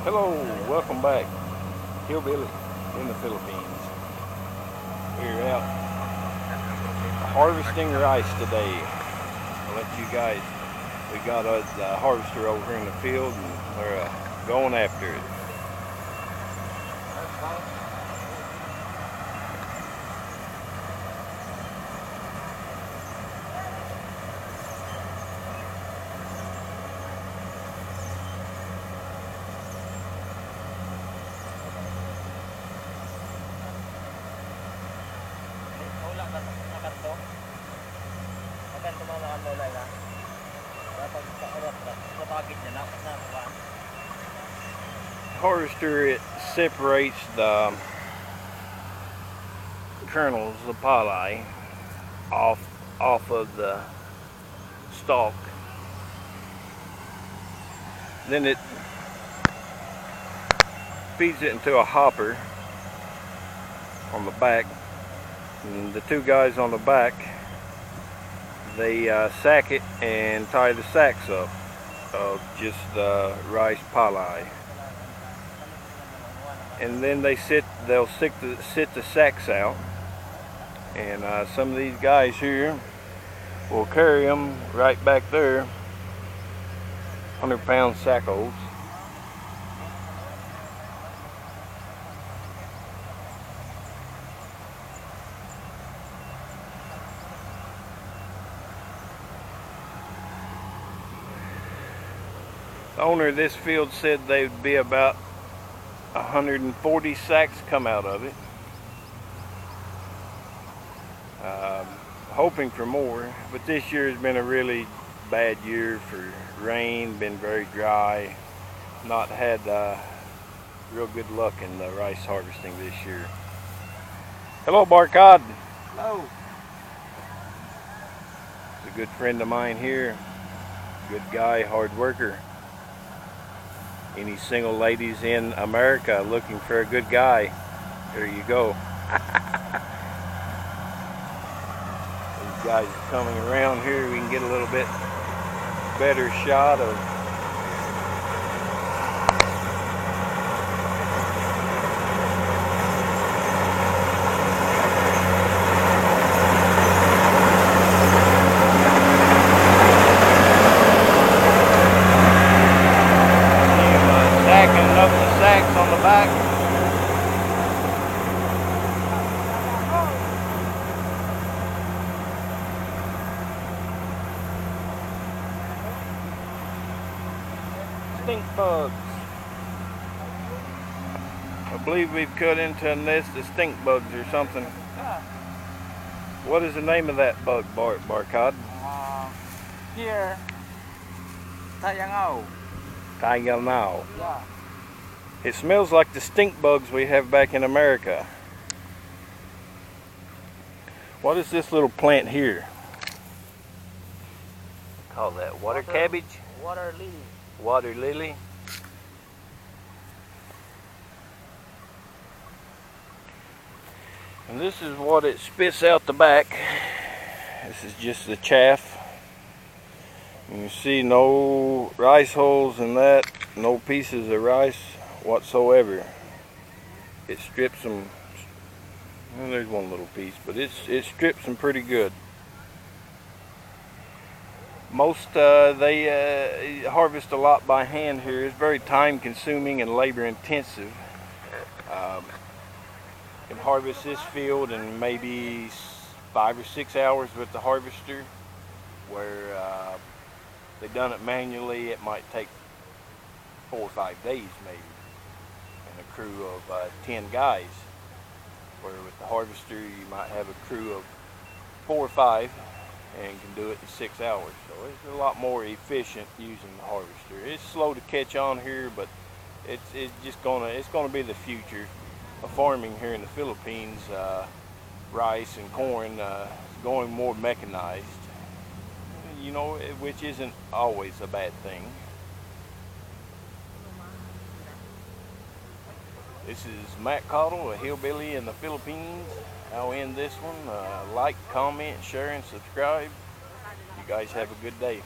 Hello, welcome back. Hillbilly in the Philippines. We're out harvesting rice today. I'll let you guys, we got a harvester over here in the field and we're going after it. Harvester, it separates the kernels, the pali, off of the stalk. Then it feeds it into a hopper on the back, and the two guys on the back, they sack it and tie the sacks up of just the rice pali, and then they'll sit the sacks out, and some of these guys here will carry them right back there, 100-pound sackos. The owner of this field said there'd be about 140 sacks come out of it. Hoping for more, but this year has been a really bad year for rain, been very dry, not had real good luck in the rice harvesting this year. Hello, Barcod. Hello. He's a good friend of mine here, good guy, hard worker. Any single ladies in America looking for a good guy, there you go. These guys are coming around here, we can get a little bit better shot of up the sacks on the back. Stink bugs. I believe we've cut into a nest of stink bugs or something. What is the name of that bug, Barcod? Here, Tayangao. Tayangao. Yeah. It smells like the stink bugs we have back in America. What is this little plant here? Call that water cabbage? Water lily. Water lily. And this is what it spits out the back. This is just the chaff. And you see no rice hulls in that, no pieces of rice whatsoever. It strips them. Well, there's one little piece, but it strips them pretty good. Most they harvest a lot by hand here. It's very time consuming and labor intensive. You can harvest this field in maybe 5 or 6 hours with the harvester, where they've done it manually, it might take 4 or 5 days maybe, and a crew of 10 guys, where with the harvester you might have a crew of 4 or 5 and can do it in 6 hours. So it's a lot more efficient using the harvester. It's slow to catch on here, but it's gonna be the future of farming here in the Philippines. Rice and corn going more mechanized, you know, which isn't always a bad thing. This is Matt Cottle, a hillbilly in the Philippines. I'll end this one. Like, comment, share, and subscribe. You guys have a good day.